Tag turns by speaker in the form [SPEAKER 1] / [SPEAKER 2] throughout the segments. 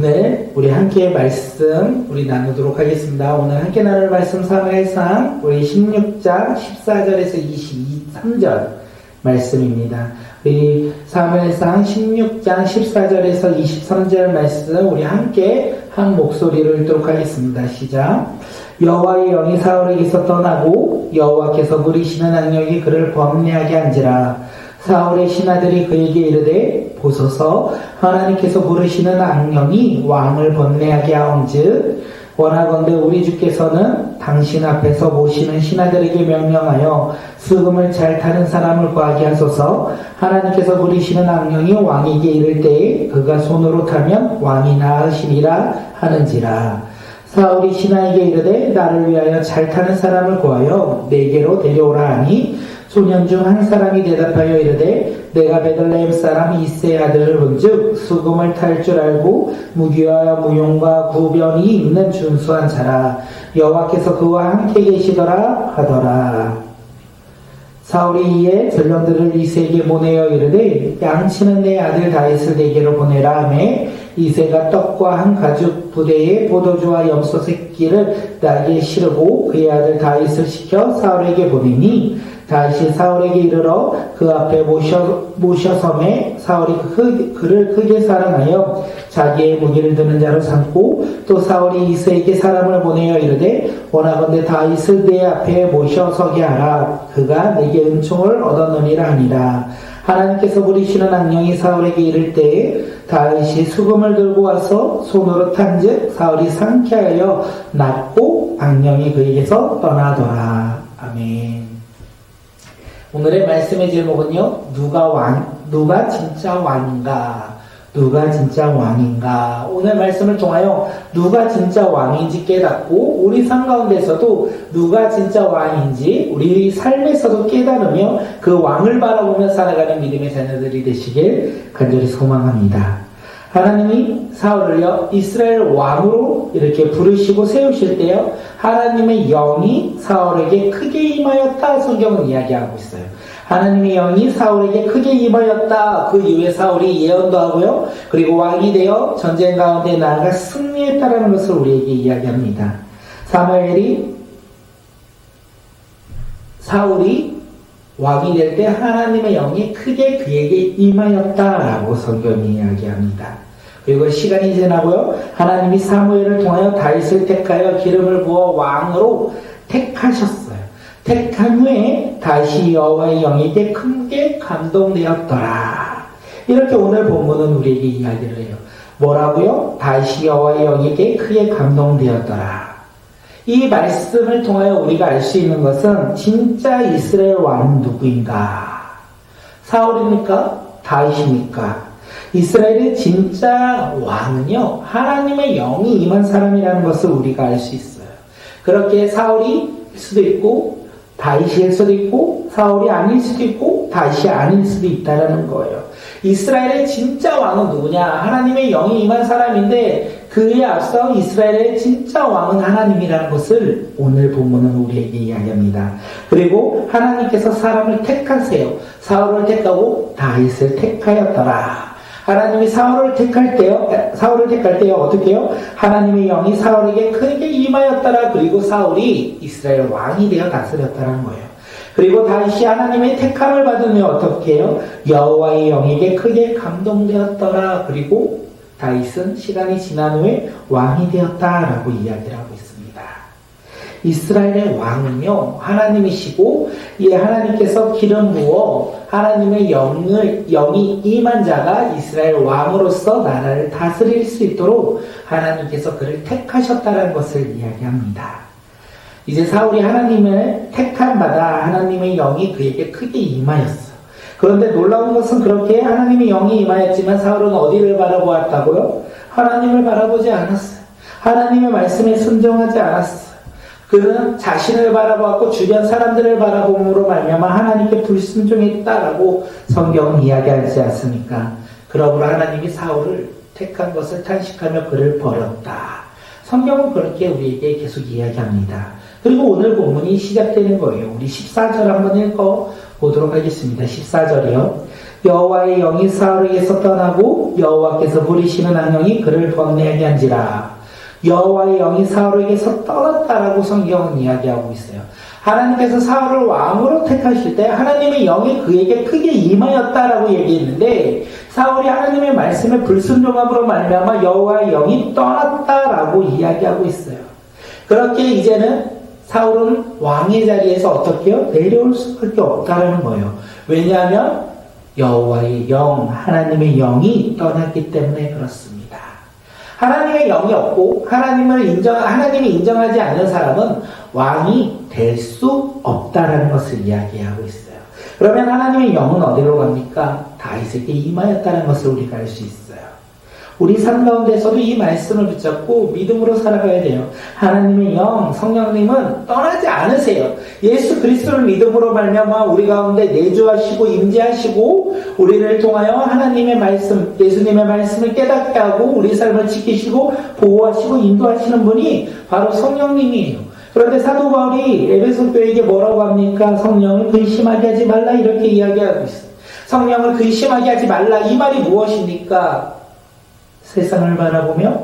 [SPEAKER 1] 오늘 우리 함께 말씀 우리 나누도록 하겠습니다. 오늘 함께 나눌 말씀 사무엘상 우리 16장 14절에서 23절 말씀입니다. 우리 사무엘상 16장 14절에서 23절 말씀 우리 함께 한 목소리로 읽도록 하겠습니다. 시작. 여호와의 영이 사울에게서 떠나고 여호와께서 부리시는 악령이 그를 범례하게 한지라. 사울의 신하들이 그에게 이르되 보소서 하나님께서 부르시는 악령이 왕을 범례하게 하온즉 원하건대 우리 주께서는 당신 앞에서 모시는 신하들에게 명령하여 수금을 잘 타는 사람을 구하게 하소서. 하나님께서 부리시는 악령이 왕에게 이를 때에 그가 손으로 타면 왕이 나으시리라 하는지라. 사울이 신하에게 이르되 나를 위하여 잘 타는 사람을 구하여 내게로 데려오라 하니 소년 중 한 사람이 대답하여 이르되 내가 베들레헴 사람 이새의 아들을 본즉 수금을 탈 줄 알고 무기와 무용과 구변이 있는 준수한 자라. 여호와께서 그와 함께 계시더라 하더라. 사울이 이에 전령들을 이새에게 보내어 이르되 양치는 내 아들 다윗을 내게로 보내라 하매 이새가 떡과 한 가죽 부대에 포도주와 염소 새끼를 나귀에 실으고 그의 아들 다윗을 시켜 사울에게 보내니 다윗이 사울에게 이르러 그 앞에 모셔섬에 사울이 그를 크게 사랑하여 자기의 무기를 드는 자로 삼고 또 사울이 이새에게 사람을 보내어 이르되 원하건대 다윗을 내 앞에 모셔서게 하라. 그가 내게 은총을 얻었느니라 하니라. 하나님께서 부리시는 악령이 사울에게 이를 때에 다윗이 수금을 들고 와서 손으로 탄즉 사울이 상쾌하여 낫고 악령이 그에게서 떠나더라. 아멘. 오늘의 말씀의 제목은요, 누가 진짜 왕인가? 누가 진짜 왕인가? 오늘 말씀을 통하여 누가 진짜 왕인지 깨닫고 우리 삶 가운데서도 누가 진짜 왕인지 우리 삶에서도 깨달으며 그 왕을 바라보며 살아가는 믿음의 자녀들이 되시길 간절히 소망합니다. 하나님이 사울을요 이스라엘 왕으로 이렇게 부르시고 세우실 때요 하나님의 영이 사울에게 크게 임하였다 성경은 이야기하고 있어요. 하나님의 영이 사울에게 크게 임하였다. 그 이후에 사울이 예언도 하고요 그리고 왕이 되어 전쟁 가운데 나아가 승리했다라는 것을 우리에게 이야기합니다. 사울이 왕이 될 때 하나님의 영이 크게 그에게 임하였다라고 성경이 이야기합니다. 그리고 시간이 지나고요 하나님이 사무엘을 통하여 다윗을 택하여 기름을 부어 왕으로 택하셨어요. 택한 후에 다시 여호와의 영에게 크게 감동되었더라. 이렇게 오늘 본문은 우리에게 이야기를 해요. 뭐라고요? 다시 여호와의 영에게 크게 감동되었더라. 이 말씀을 통하여 우리가 알 수 있는 것은 진짜 이스라엘 왕은 누구인가? 사울입니까? 다윗입니까? 이스라엘의 진짜 왕은요 하나님의 영이 임한 사람이라는 것을 우리가 알 수 있어요. 그렇게 사울일 수도 있고 다윗일 수도 있고 사울이 아닐 수도 있고 다윗이 아닐 수도 있다라는 거예요. 이스라엘의 진짜 왕은 누구냐? 하나님의 영이 임한 사람인데 그에 앞서 이스라엘의 진짜 왕은 하나님이라는 것을 오늘 본문은 우리에게 이야기합니다. 그리고 하나님께서 사람을 택하세요. 사울을 택하고 다윗을 택하였더라. 하나님이 사울을 택할 때요 어떻게 해요? 하나님의 영이 사울에게 크게 임하였더라. 그리고 사울이 이스라엘 왕이 되어 다스렸다는 거예요. 그리고 다윗이 하나님의 택함을 받으며 어떻게 해요? 여호와의 영에게 크게 감동되었더라. 그리고 다윗은 시간이 지난 후에 왕이 되었다라고 이야기를 하고 있습니다. 이스라엘의 왕은요 하나님이시고 이 하나님께서 기름 부어 하나님의 영이 임한 자가 이스라엘 왕으로서 나라를 다스릴 수 있도록 하나님께서 그를 택하셨다는 것을 이야기합니다. 이제 사울이 하나님을 택한 바다 하나님의 영이 그에게 크게 임하였어. 그런데 놀라운 것은 그렇게 하나님의 영이 임하였지만 사울은 어디를 바라보았다고요? 하나님을 바라보지 않았어요. 하나님의 말씀에 순종하지 않았어요. 그는 자신을 바라보았고 주변 사람들을 바라봄으로 말미암아 하나님께 불순종했다라고 성경은 이야기하지 않습니까? 그러므로 하나님이 사울을 택한 것을 탄식하며 그를 버렸다. 성경은 그렇게 우리에게 계속 이야기합니다. 그리고 오늘 본문이 시작되는 거예요. 우리 14절 한번 읽어보도록 하겠습니다. 14절이요. 여호와의 영이 사울에게서 떠나고 여호와께서 부리시는 악령이 그를 번뇌하게 한지라. 여호와의 영이 사울에게서 떠났다라고 성경은 이야기하고 있어요. 하나님께서 사울을 왕으로 택하실 때 하나님의 영이 그에게 크게 임하였다라고 얘기했는데, 사울이 하나님의 말씀에 불순종함으로 말미암아 여호와의 영이 떠났다라고 이야기하고 있어요. 그렇게 이제는 사울은 왕의 자리에서 어떻게 해요? 내려올 수밖에 없다라는 거예요. 왜냐하면 여호와의 영, 하나님의 영이 떠났기 때문에 그렇습니다. 하나님의 영이 없고 하나님이 인정하지 않는 사람은 왕이 될 수 없다라는 것을 이야기하고 있어요. 그러면 하나님의 영은 어디로 갑니까? 다윗에게 임하였다는 것을 우리가 알 수 있어요. 우리 삶 가운데서도 이 말씀을 붙잡고 믿음으로 살아가야 돼요. 하나님의 영, 성령님은 떠나지 않으세요. 예수 그리스도를 믿음으로 말미암아 우리 가운데 내주하시고 임재하시고 우리를 통하여 하나님의 말씀, 예수님의 말씀을 깨닫게 하고 우리 삶을 지키시고 보호하시고 인도하시는 분이 바로 성령님이에요. 그런데 사도 바울이 에베소 교회에게 뭐라고 합니까? 성령을 근심하게 하지 말라 이렇게 이야기하고 있어요. 성령을 근심하게 하지 말라, 이 말이 무엇입니까? 세상을 바라보며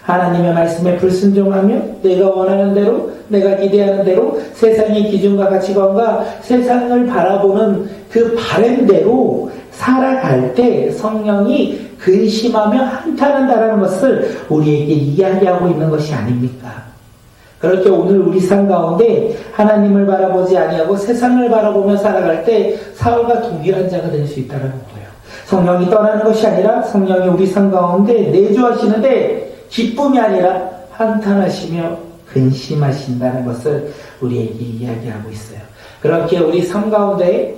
[SPEAKER 1] 하나님의 말씀에 불순종하며 내가 원하는 대로, 내가 기대하는 대로 세상의 기준과 가치관과 세상을 바라보는 그 바램대로 살아갈 때 성령이 근심하며 한탄한다는 것을 우리에게 이야기하고 있는 것이 아닙니까? 그렇게 오늘 우리 삶 가운데 하나님을 바라보지 아니하고 세상을 바라보며 살아갈 때 사울과 동일한 자가 될 수 있다는 거예요. 성령이 떠나는 것이 아니라 성령이 우리 삶 가운데 내주하시는데 기쁨이 아니라 한탄하시며 근심하신다는 것을 우리에게 이야기하고 있어요. 그렇게 우리 삶 가운데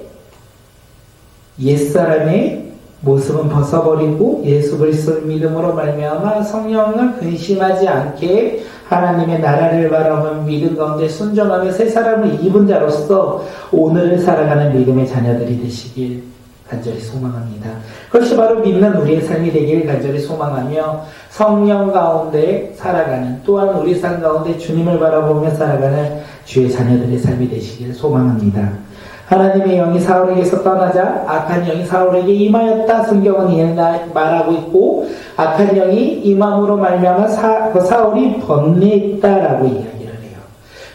[SPEAKER 1] 옛사람의 모습은 벗어버리고 예수 그리스도를 믿음으로 말미암아 성령을 근심하지 않게 하나님의 나라를 바라보며 믿음 가운데 순종하며 새 사람을 입은 자로서 오늘을 살아가는 믿음의 자녀들이 되시길 간절히 소망합니다. 그것이 바로 믿는 우리의 삶이 되길 간절히 소망하며 성령 가운데 살아가는, 또한 우리 삶 가운데 주님을 바라보며 살아가는 주의 자녀들의 삶이 되시길 소망합니다. 하나님의 영이 사울에게서 떠나자 악한 영이 사울에게 임하였다 성경은 말하고 있고, 악한 영이 임함으로 말미암아 사울이 번뇌했다라고 이야기를 해요.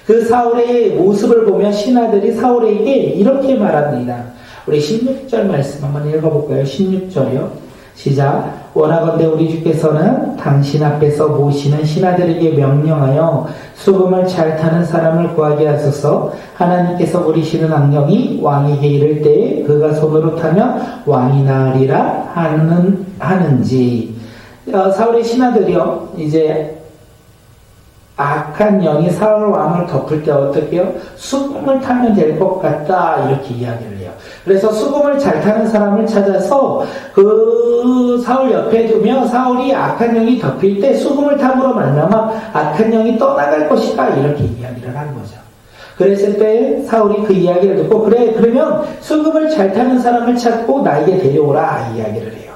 [SPEAKER 1] 그 사울의 모습을 보며 신하들이 사울에게 이렇게 말합니다. 우리 16절 말씀 한번 읽어볼까요? 16절이요. 시작. 원하건대 우리 주께서는 당신 앞에서 모시는 신하들에게 명령하여 수금을 잘 타는 사람을 구하게 하소서. 하나님께서 부리시는 악령이 왕에게 이를 때에 그가 손으로 타면 왕이 나으리라 하는지. 사울의 신하들이요, 이제 악한 영이 사울 왕을 덮을 때 어떻게 해요? 수금을 타면 될 것 같다 이렇게 이야기를 해요. 그래서 수금을 잘 타는 사람을 찾아서 그 사울 옆에 두며 사울이 악한 영이 덮일 때 수금을 탐으로 말미암아 악한 영이 떠나갈 것이다 이렇게 이야기를 하는 거죠. 그랬을 때 사울이 그 이야기를 듣고 그래 그러면 수금을 잘 타는 사람을 찾고 나에게 데려오라 이야기를 해요.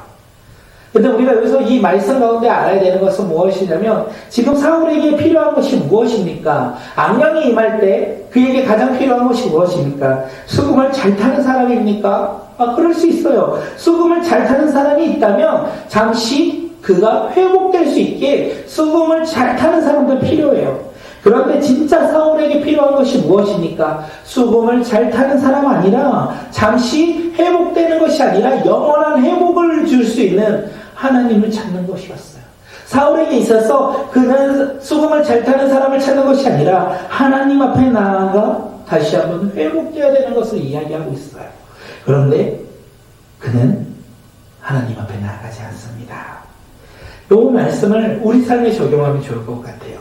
[SPEAKER 1] 근데 우리가 여기서 이 말씀 가운데 알아야 되는 것은 무엇이냐면 지금 사울에게 필요한 것이 무엇입니까? 악령이 임할 때 그에게 가장 필요한 것이 무엇입니까? 수금을 잘 타는 사람입니까? 그럴 수 있어요. 수금을 잘 타는 사람이 있다면 잠시 그가 회복될 수 있게 수금을 잘 타는 사람도 필요해요. 그런데 진짜 사울에게 필요한 것이 무엇입니까? 수금을 잘 타는 사람 아니라 잠시 회복되는 것이 아니라 영원한 회복을 줄 수 있는 하나님을 찾는 것이었어요. 사울에게 있어서 그는 수금을 잘 타는 사람을 찾는 것이 아니라 하나님 앞에 나아가 다시 한번 회복되어야 되는 것을 이야기하고 있어요. 그런데 그는 하나님 앞에 나아가지 않습니다. 이 말씀을 우리 삶에 적용하면 좋을 것 같아요.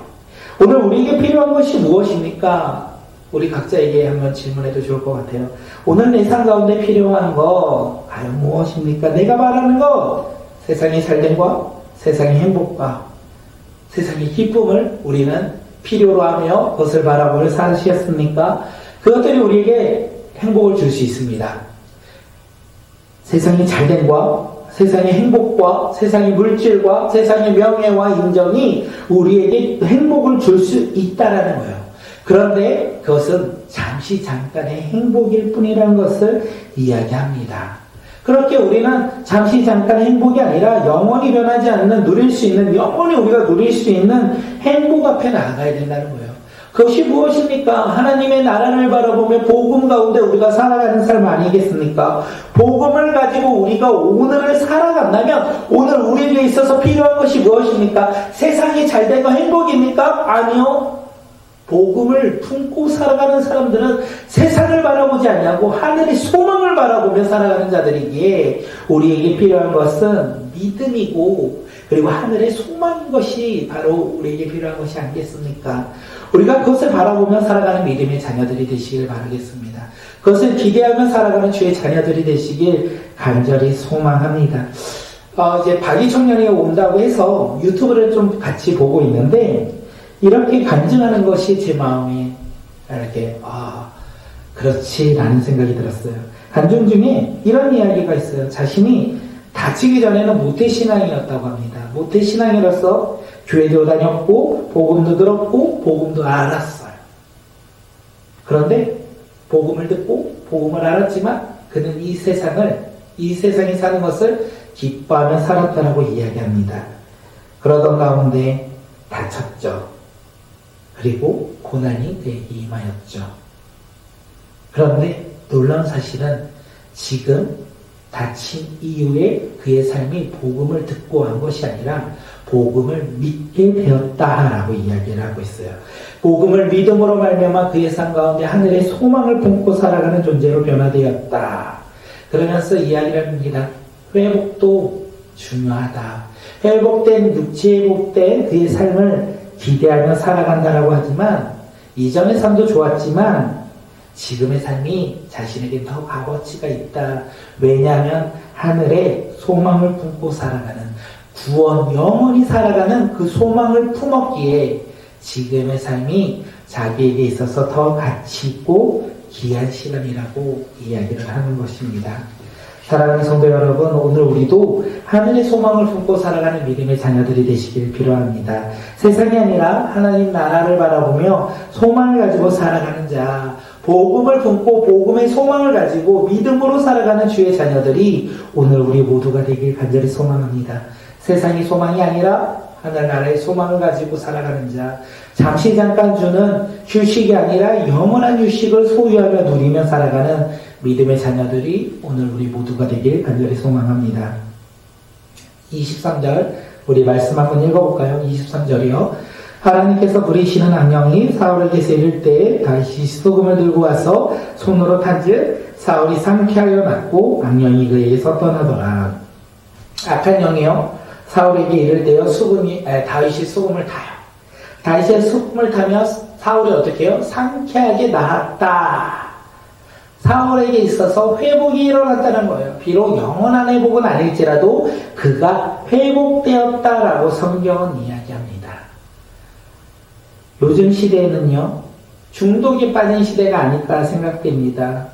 [SPEAKER 1] 오늘 우리에게 필요한 것이 무엇입니까? 우리 각자에게 한번 질문해도 좋을 것 같아요. 오늘 내 삶 가운데 필요한 거 과연 무엇입니까? 내가 말하는 거, 세상의 잘됨과 세상의 행복과 세상의 기쁨을 우리는 필요로 하며 그것을 바라보며 사시겠습니까? 그것들이 우리에게 행복을 줄 수 있습니다. 세상의 잘됨과 세상의 행복과 세상의 물질과 세상의 명예와 인정이 우리에게 행복을 줄 수 있다라는 거예요. 그런데 그것은 잠시 잠깐의 행복일 뿐이라는 것을 이야기합니다. 그렇게 우리는 잠시 잠깐 행복이 아니라 영원히 변하지 않는 누릴 수 있는, 영원히 우리가 누릴 수 있는 행복 앞에 나아가야 된다는 거예요. 그것이 무엇입니까? 하나님의 나라를 바라보며 복음 가운데 우리가 살아가는 삶 아니겠습니까? 복음을 가지고 우리가 오늘을 살아간다면 오늘 우리에게 있어서 필요한 것이 무엇입니까? 세상이 잘된 거 행복입니까? 아니요. 복음을 품고 살아가는 사람들은 세상을 바라보지 아니하고 하늘의 소망을 바라보며 살아가는 자들이기에 우리에게 필요한 것은 믿음이고 그리고 하늘의 소망인 것이 바로 우리에게 필요한 것이 아니겠습니까? 우리가 그것을 바라보며 살아가는 믿음의 자녀들이 되시길 바라겠습니다. 그것을 기대하며 살아가는 주의 자녀들이 되시길 간절히 소망합니다. 이제 박이 청년이 온다고 해서 유튜브를 좀 같이 보고 있는데 이렇게 간증하는 것이 제 마음에 이렇게 그렇지라는 생각이 들었어요. 간증 중에 이런 이야기가 있어요. 자신이 다치기 전에는 모태신앙이었다고 합니다. 모태신앙이라서 교회도 다녔고 복음도 들었고 복음도 알았어요. 그런데 복음을 듣고 복음을 알았지만 그는 이 세상에 사는 것을 기뻐하며 살았다라고 이야기합니다. 그러던 가운데 다쳤죠. 그리고 고난이 그에게 임하였죠. 그런데 놀라운 사실은 지금 다친 이후에 그의 삶이 복음을 듣고 한 것이 아니라 복음을 믿게 되었다라고 이야기를 하고 있어요. 복음을 믿음으로 말미암아 그의 삶 가운데 하늘의 소망을 품고 살아가는 존재로 변화되었다. 그러면서 이야기를 합니다. 회복도 중요하다. 회복된 그의 삶을 기대하며 살아간다라고 하지만 이전의 삶도 좋았지만 지금의 삶이 자신에게 더 값어치가 있다. 왜냐하면 하늘에 소망을 품고 살아가는 구원, 영원히 살아가는 그 소망을 품었기에 지금의 삶이 자기에게 있어서 더 가치 있고 귀한 시간이라고 이야기를 하는 것입니다. 사랑하는 성도 여러분, 오늘 우리도 하늘의 소망을 품고 살아가는 믿음의 자녀들이 되시길 필요합니다. 세상이 아니라 하나님 나라를 바라보며 소망을 가지고 살아가는 자, 복음을 품고 복음의 소망을 가지고 믿음으로 살아가는 주의 자녀들이 오늘 우리 모두가 되길 간절히 소망합니다. 세상의 소망이 아니라 하늘나라의 소망을 가지고 살아가는 자, 잠시 잠깐 주는 휴식이 아니라 영원한 휴식을 소유하며 누리며 살아가는 믿음의 자녀들이 오늘 우리 모두가 되길 간절히 소망합니다. 23절 우리 말씀 한번 읽어볼까요? 23절이요. 하나님께서 부리시는 악령이 사울에게서 이를 때 다시 소금을 들고 와서 손으로 탄즉 사울이 상쾌하여 낫고 악령이 그에게서 떠나더라. 악한 영이요 사울에게 이를 때요 다윗이 소금을 타요. 다윗이 소금을 타며 사울이 어떻게 해요? 상쾌하게 나았다. 사울에게 있어서 회복이 일어났다는 거예요. 비록 영원한 회복은 아닐지라도 그가 회복되었다라고 성경은 이야기합니다. 요즘 시대에는요, 중독에 빠진 시대가 아닐까 생각됩니다.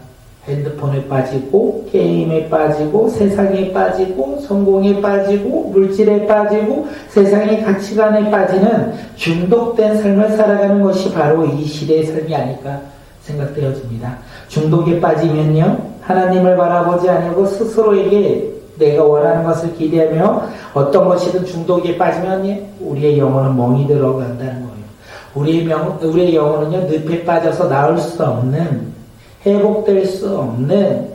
[SPEAKER 1] 핸드폰에 빠지고, 게임에 빠지고, 세상에 빠지고, 성공에 빠지고, 물질에 빠지고, 세상의 가치관에 빠지는 중독된 삶을 살아가는 것이 바로 이 시대의 삶이 아닐까 생각되어집니다. 중독에 빠지면요, 하나님을 바라보지 아니하고 스스로에게 내가 원하는 것을 기대하며 어떤 것이든 중독에 빠지면 우리의 영혼은 멍이 들어간다는 거예요. 우리의 영혼은요, 늪에 빠져서 나올 수 없는, 회복될 수 없는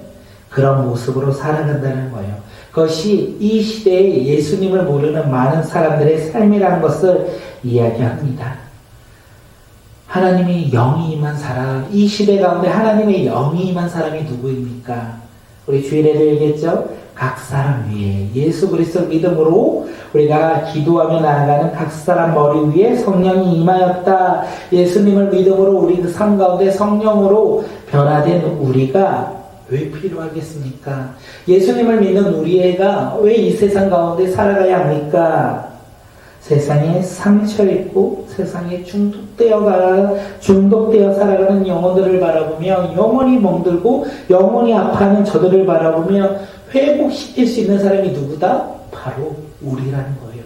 [SPEAKER 1] 그런 모습으로 살아간다는 거예요. 그것이 이 시대에 예수님을 모르는 많은 사람들의 삶이라는 것을 이야기합니다. 하나님의 영이 임한 사람, 이 시대 가운데 하나님의 영이 임한 사람이 누구입니까? 우리 주일에도 얘기했죠? 각 사람 위에 예수 그리스도 믿음으로 우리가 기도하며 나아가는 각 사람 머리 위에 성령이 임하였다. 예수님을 믿음으로 우리 그 삶 가운데 성령으로 변화된 우리가 왜 필요하겠습니까? 예수님을 믿는 우리가 왜 이 세상 가운데 살아가야 합니까? 세상에 상처 있고 세상에 중독되어 살아가는 영혼들을 바라보며 영원히 멍들고 영원히 아파하는 저들을 바라보며 회복시킬 수 있는 사람이 누구다? 바로 우리라는 거예요.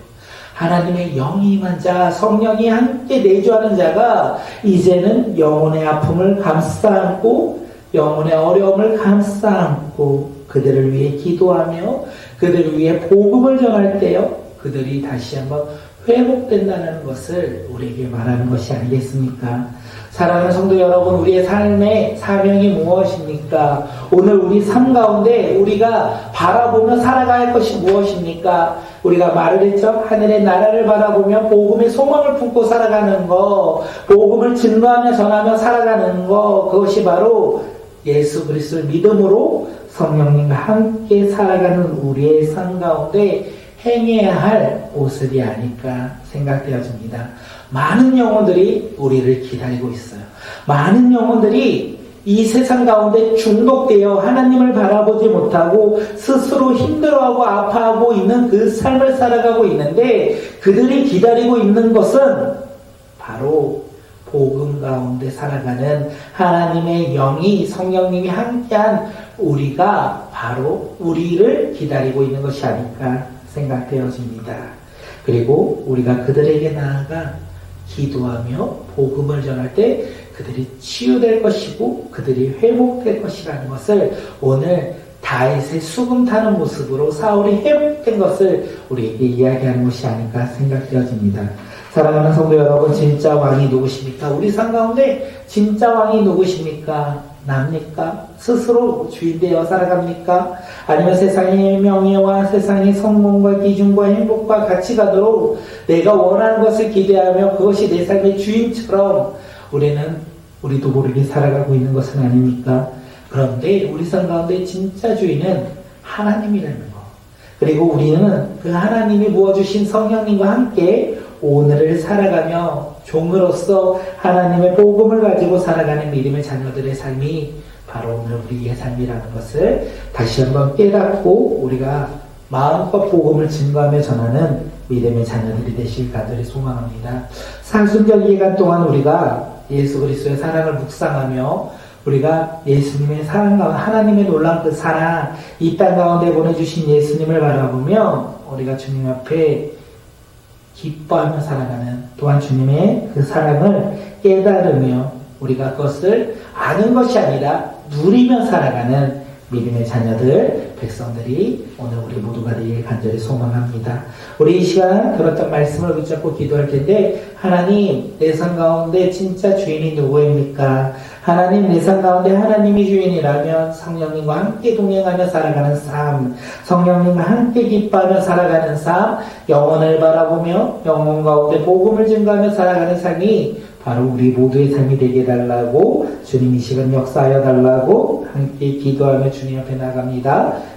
[SPEAKER 1] 하나님의 영이 임한 자, 성령이 함께 내주하는 자가 이제는 영혼의 아픔을 감싸 안고 영혼의 어려움을 감싸 안고 그들을 위해 기도하며 그들을 위해 복음을 전할 때요, 그들이 다시 한번 회복된다는 것을 우리에게 말하는 것이 아니겠습니까? 사랑하는 성도 여러분, 우리의 삶의 사명이 무엇입니까? 오늘 우리 삶 가운데 우리가 바라보며 살아가야 할 것이 무엇입니까? 우리가 말을 했죠? 하늘의 나라를 바라보며 복음의 소망을 품고 살아가는 거, 복음을 증거하며 전하며 살아가는 거, 그것이 바로 예수 그리스도를 믿음으로 성령님과 함께 살아가는 우리의 삶 가운데 행해야 할 모습이 아닐까 생각되어집니다. 많은 영혼들이 우리를 기다리고 있어요. 많은 영혼들이 이 세상 가운데 중독되어 하나님을 바라보지 못하고 스스로 힘들어하고 아파하고 있는 그 삶을 살아가고 있는데, 그들이 기다리고 있는 것은 바로 복음 가운데 살아가는 하나님의 영이, 성령님이 함께한 우리가 바로 우리를 기다리고 있는 것이 아닐까 생각되어집니다. 그리고 우리가 그들에게 나아가 기도하며 복음을 전할 때 그들이 치유될 것이고 그들이 회복될 것이라는 것을 오늘 다윗의 수금 타는 모습으로 사울이 회복된 것을 우리에게 이야기하는 것이 아닐까 생각되어집니다. 사랑하는 성도 여러분, 진짜 왕이 누구십니까? 우리 삶 가운데 진짜 왕이 누구십니까? 납니까? 스스로 주인 되어 살아갑니까? 아니면 세상의 명예와 세상의 성공과 기준과 행복과 가치관으로 내가 원하는 것을 기대하며 그것이 내 삶의 주인처럼 우리도 모르게 살아가고 있는 것은 아닙니까? 그런데 우리 삶 가운데 진짜 주인은 하나님이라는 것, 그리고 우리는 그 하나님이 부어주신 성령님과 함께 오늘을 살아가며 종으로서 하나님의 복음을 가지고 살아가는 믿음의 자녀들의 삶이 바로 오늘 우리의 삶이라는 것을 다시 한번 깨닫고 우리가 마음껏 복음을 증거하며 전하는 믿음의 자녀들이 되실 간절히 소망합니다. 사순절 기간 동안 우리가 예수 그리스도의 사랑을 묵상하며 우리가 예수님의 사랑 가운데 하나님의 놀라운 그 사랑, 이 땅 가운데 보내주신 예수님을 바라보며 우리가 주님 앞에 기뻐하며 살아가는, 또한 주님의 그 사랑을 깨달으며 우리가 그것을 아는 것이 아니라 누리며 살아가는 믿음의 자녀들, 백성들이 오늘 우리 모두가 되길 간절히 소망합니다. 우리 이 시간 들었던 말씀을 붙잡고 기도할 텐데, 하나님, 내 삶 가운데 진짜 주인이 누구입니까? 하나님, 내 삶 가운데 하나님이 주인이라면 성령님과 함께 동행하며 살아가는 삶, 성령님과 함께 기뻐하며 살아가는 삶, 영혼을 바라보며 영혼 가운데 복음을 증거하며 살아가는 삶이 바로 우리 모두의 삶이 되게 해달라고, 주님 이 시간 역사하여 달라고 함께 기도하며 주님 앞에 나갑니다.